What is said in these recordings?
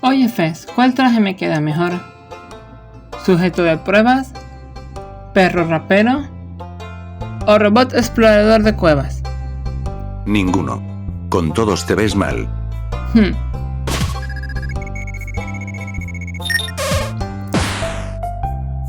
Oye Fez, ¿cuál traje me queda mejor? ¿Sujeto de pruebas? ¿Perro rapero? ¿O robot explorador de cuevas? Ninguno. Con todos te ves mal.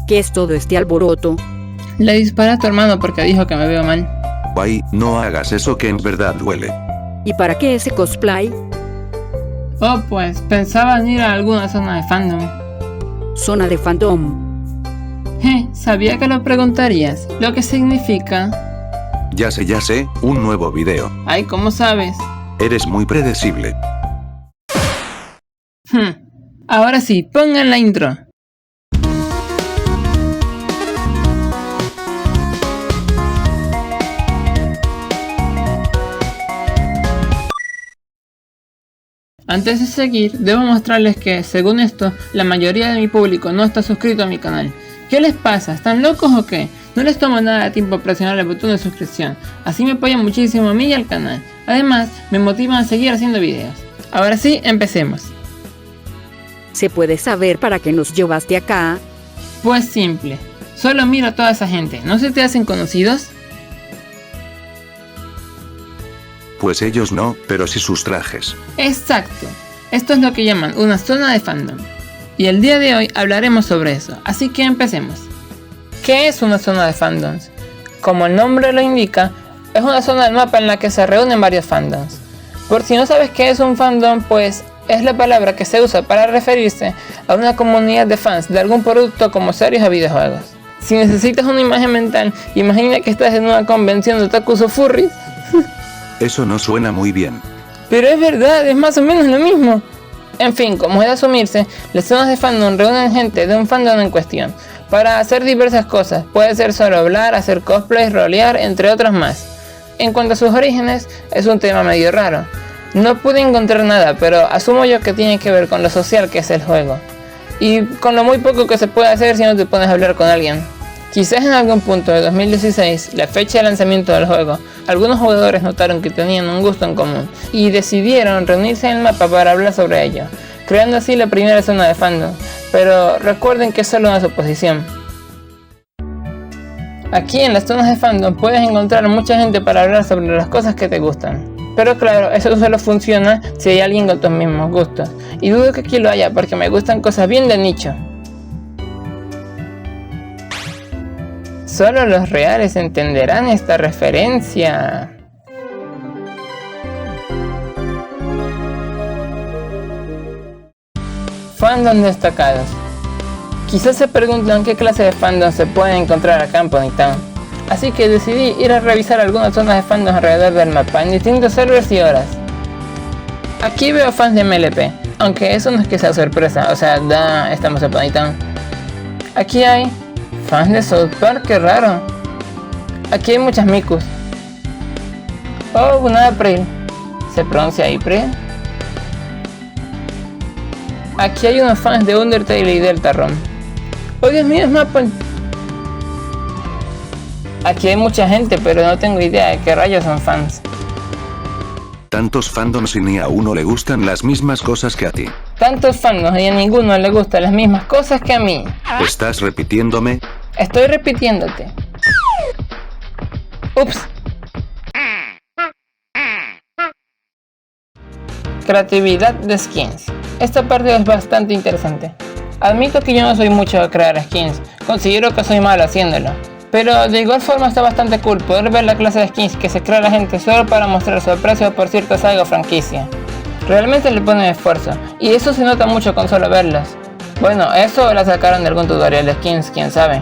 ¿Qué es todo este alboroto? Le disparé a tu hermano porque dijo que me veo mal. Guay, no hagas eso que en verdad duele. ¿Y para qué ese cosplay? Oh, pues pensaba en ir a alguna zona de fandom. Zona de fandom. Sabía que lo preguntarías, lo que significa... Ya sé, un nuevo video. Ay, ¿cómo sabes? Eres muy predecible. Ahora sí, pongan la intro. Antes de seguir, debo mostrarles que, según esto, la mayoría de mi público no está suscrito a mi canal. ¿Qué les pasa? ¿Están locos o qué? No les toma nada de tiempo presionar el botón de suscripción, así me apoyan muchísimo a mí y al canal. Además, me motivan a seguir haciendo videos. Ahora sí, empecemos. ¿Se puede saber para qué nos llevaste acá? Pues simple, solo miro a toda esa gente, ¿no se te hacen conocidos? Pues ellos no, pero sí sus trajes. Exacto, esto es lo que llaman una zona de fandom. Y el día de hoy hablaremos sobre eso, así que empecemos. ¿Qué es una zona de fandoms? Como el nombre lo indica, es una zona del mapa en la que se reúnen varios fandoms. Por si no sabes qué es un fandom, pues es la palabra que se usa para referirse a una comunidad de fans de algún producto como series o videojuegos. Si necesitas una imagen mental, imagina que estás en una convención de otakus o furries. Eso no suena muy bien. Pero es verdad, es más o menos lo mismo. En fin, como es de asumirse, las zonas de fandom reúnen gente de un fandom en cuestión para hacer diversas cosas. Puede ser solo hablar, hacer cosplays, rolear, entre otras más. En cuanto a sus orígenes, es un tema medio raro. No pude encontrar nada, pero asumo yo que tiene que ver con lo social que es el juego. Y con lo muy poco que se puede hacer si no te pones a hablar con alguien. Quizás en algún punto de 2016, la fecha de lanzamiento del juego, algunos jugadores notaron que tenían un gusto en común y decidieron reunirse en el mapa para hablar sobre ello, creando así la primera zona de fandom, pero recuerden que es solo una suposición. Aquí en las zonas de fandom puedes encontrar mucha gente para hablar sobre las cosas que te gustan, pero claro, eso solo funciona si hay alguien con tus mismos gustos, y dudo que aquí lo haya porque me gustan cosas bien de nicho. Solo los reales entenderán esta referencia. Fandom destacados. Quizás se preguntan qué clase de fandom se pueden encontrar acá en Ponytown. Así que decidí ir a revisar algunas zonas de fandom alrededor del mapa en distintos servers y horas. Aquí veo fans de MLP, aunque eso no es que sea sorpresa, o sea, estamos en Ponytown. Aquí hay fans de South Park, qué raro. Aquí hay muchas mikus. Oh, una April. ¿Se pronuncia April? Aquí hay unos fans de Undertale y Deltarune. Oh, Dios mío, es Maple. Aquí hay mucha gente, pero no tengo idea de qué rayos son fans. Tantos fandoms y ni a uno le gustan las mismas cosas que a ti. Tantos fandoms y a ninguno le gustan las mismas cosas que a mí. ¿Estás repitiéndome? Estoy repitiéndote. Ups. Creatividad de skins. Esta parte es bastante interesante. Admito que yo no soy mucho de crear skins, considero que soy malo haciéndolo. Pero de igual forma está bastante cool poder ver la clase de skins que se crea la gente solo para mostrar su aprecio por cierta saga o franquicia. Realmente le ponen esfuerzo, y eso se nota mucho con solo verlos. Bueno, eso la sacaron de algún tutorial de skins, quién sabe.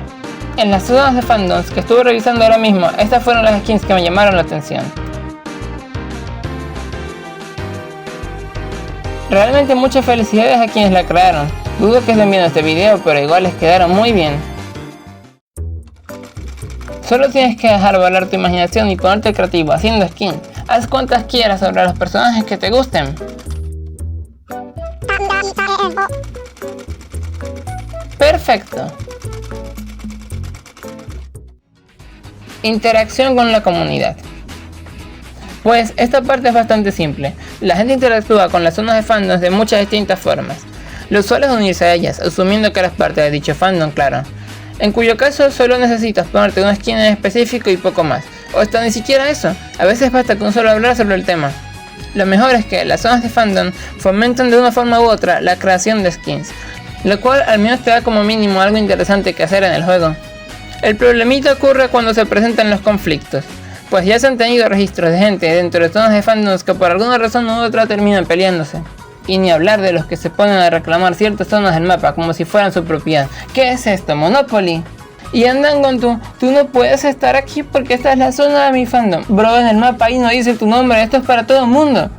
En las zonas de fandoms que estuve revisando ahora mismo, estas fueron las skins que me llamaron la atención. Realmente muchas felicidades a quienes la crearon. Dudo que estén viendo este video, pero igual les quedaron muy bien. Solo tienes que dejar volar tu imaginación y ponerte creativo haciendo skins. Haz cuantas quieras sobre los personajes que te gusten. Perfecto. Interacción con la comunidad. Pues esta parte es bastante simple. La gente interactúa con las zonas de fandoms de muchas distintas formas. Lo usual es unirse a ellas, asumiendo que eres parte de dicho fandom, claro. En cuyo caso solo necesitas ponerte una skin en específico y poco más. O hasta ni siquiera eso, a veces basta con solo hablar sobre el tema. Lo mejor es que las zonas de fandom fomentan de una forma u otra la creación de skins, lo cual al menos te da como mínimo algo interesante que hacer en el juego. El problemita ocurre cuando se presentan los conflictos, pues ya se han tenido registros de gente dentro de zonas de fandoms que por alguna razón u otra terminan peleándose. Y ni hablar de los que se ponen a reclamar ciertas zonas del mapa como si fueran su propiedad. ¿Qué es esto? ¿Monopoly? Y andan con tú no puedes estar aquí porque esta es la zona de mi fandom. Bro, en el mapa ahí no dice tu nombre, esto es para todo el mundo.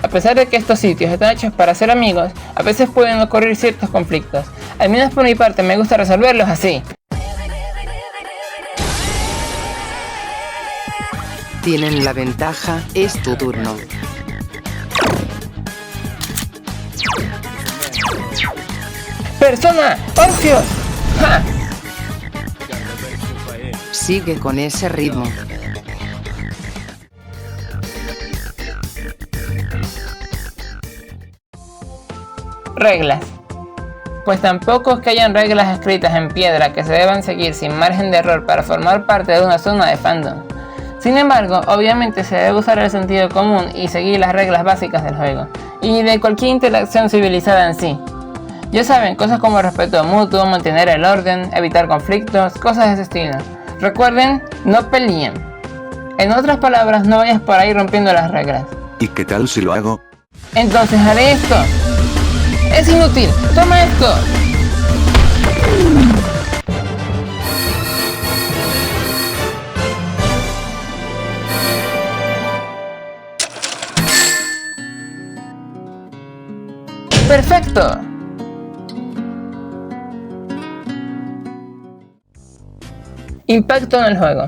A pesar de que estos sitios están hechos para ser amigos, a veces pueden ocurrir ciertos conflictos. Al menos por mi parte me gusta resolverlos así. Tienen la ventaja, es tu turno. ¡Persona! ¡Orfeos! ¡Ja! Sigue con ese ritmo. Reglas. Pues tampoco es que hayan reglas escritas en piedra que se deban seguir sin margen de error para formar parte de una zona de fandom. Sin embargo, obviamente se debe usar el sentido común y seguir las reglas básicas del juego, y de cualquier interacción civilizada en sí. Ya saben, cosas como respeto mutuo, mantener el orden, evitar conflictos, cosas de ese estilo. Recuerden, no peleen. En otras palabras, no vayas por ahí rompiendo las reglas. ¿Y qué tal si lo hago? Entonces haré esto. ¡Es inútil! ¡Toma esto! ¡Perfecto! Impacto en el juego.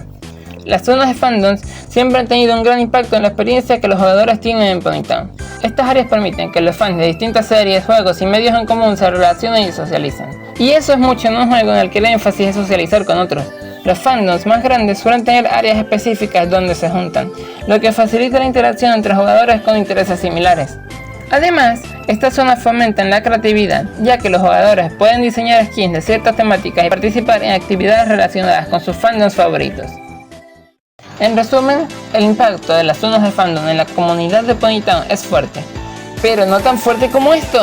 Las zonas de fandoms siempre han tenido un gran impacto en la experiencia que los jugadores tienen en Ponytown. Estas áreas permiten que los fans de distintas series, juegos y medios en común se relacionen y socialicen. Y eso es mucho en un juego en el que el énfasis es socializar con otros. Los fandoms más grandes suelen tener áreas específicas donde se juntan, lo que facilita la interacción entre jugadores con intereses similares. Además, estas zonas fomentan la creatividad, ya que los jugadores pueden diseñar skins de ciertas temáticas y participar en actividades relacionadas con sus fandoms favoritos. En resumen, el impacto de las zonas de fandom en la comunidad de Ponytown es fuerte, pero no tan fuerte como esto.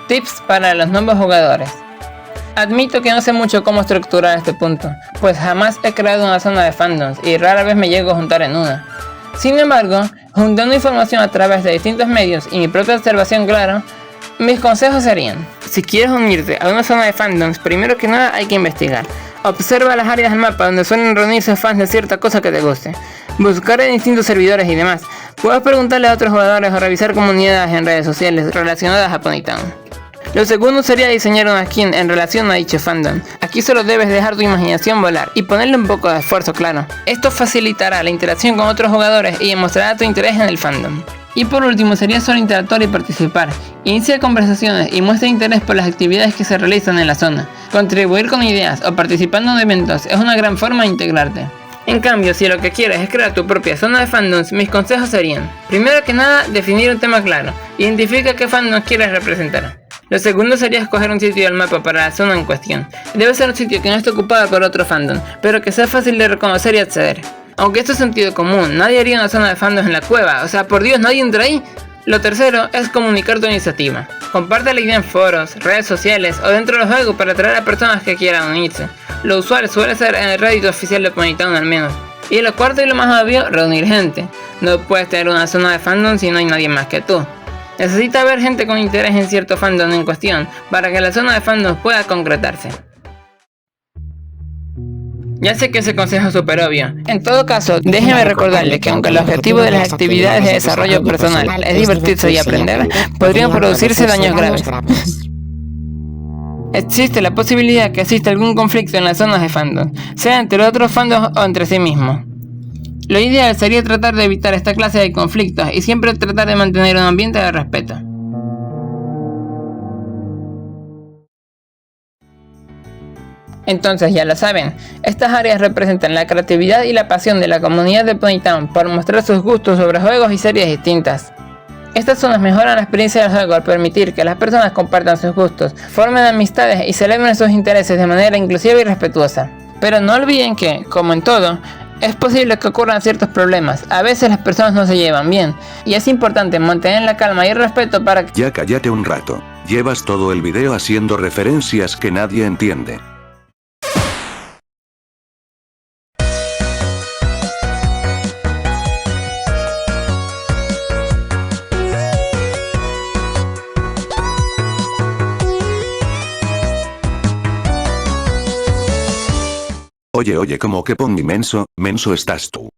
Tips para los nuevos jugadores. Admito que no sé mucho cómo estructurar este punto, pues jamás he creado una zona de fandoms y rara vez me llego a juntar en una. Sin embargo, juntando información a través de distintos medios y mi propia observación, claro, mis consejos serían: si quieres unirte a una zona de fandoms, primero que nada hay que investigar. Observa las áreas del mapa donde suelen reunirse fans de cierta cosa que te guste. Buscar en distintos servidores y demás. Puedes preguntarle a otros jugadores o revisar comunidades en redes sociales relacionadas a Ponytown. Lo segundo sería diseñar una skin en relación a dicho fandom. Aquí solo debes dejar tu imaginación volar y ponerle un poco de esfuerzo, claro. Esto facilitará la interacción con otros jugadores y demostrará tu interés en el fandom. Y por último sería solo interactuar y participar. Inicia conversaciones y muestra interés por las actividades que se realizan en la zona. Contribuir con ideas o participando en eventos es una gran forma de integrarte. En cambio, si lo que quieres es crear tu propia zona de fandoms, mis consejos serían: primero que nada, definir un tema claro. Identifica qué fandom quieres representar. Lo segundo sería escoger un sitio del mapa para la zona en cuestión. Debe ser un sitio que no esté ocupado por otro fandom, pero que sea fácil de reconocer y acceder. Aunque esto es sentido común, nadie haría una zona de fandoms en la cueva, o sea, por Dios, nadie entra ahí. Lo tercero es comunicar tu iniciativa. Comparte la idea en foros, redes sociales o dentro del juego para atraer a personas que quieran unirse. Lo usual suele ser en el Reddit oficial de Ponytown al menos. Y lo cuarto y lo más obvio, reunir gente. No puedes tener una zona de fandom si no hay nadie más que tú. Necesita haber gente con interés en cierto fandom en cuestión para que la zona de fandom pueda concretarse. Ya sé que ese consejo es súper obvio. En todo caso, déjeme recordarle que aunque el objetivo de las actividades de desarrollo personal es divertirse y aprender, podrían producirse daños graves. Existe la posibilidad que exista algún conflicto en las zonas de fandom, sea entre otros fandoms o entre sí mismos. Lo ideal sería tratar de evitar esta clase de conflictos y siempre tratar de mantener un ambiente de respeto. Entonces ya lo saben, estas áreas representan la creatividad y la pasión de la comunidad de Ponytown por mostrar sus gustos sobre juegos y series distintas. Estas zonas mejoran la experiencia del juego al permitir que las personas compartan sus gustos, formen amistades y celebren sus intereses de manera inclusiva y respetuosa. Pero no olviden que, como en todo, es posible que ocurran ciertos problemas, a veces las personas no se llevan bien, y es importante mantener la calma y el respeto para que... Ya cállate un rato, llevas todo el video haciendo referencias que nadie entiende. Oye, ¿cómo que Pony menso? Menso estás tú.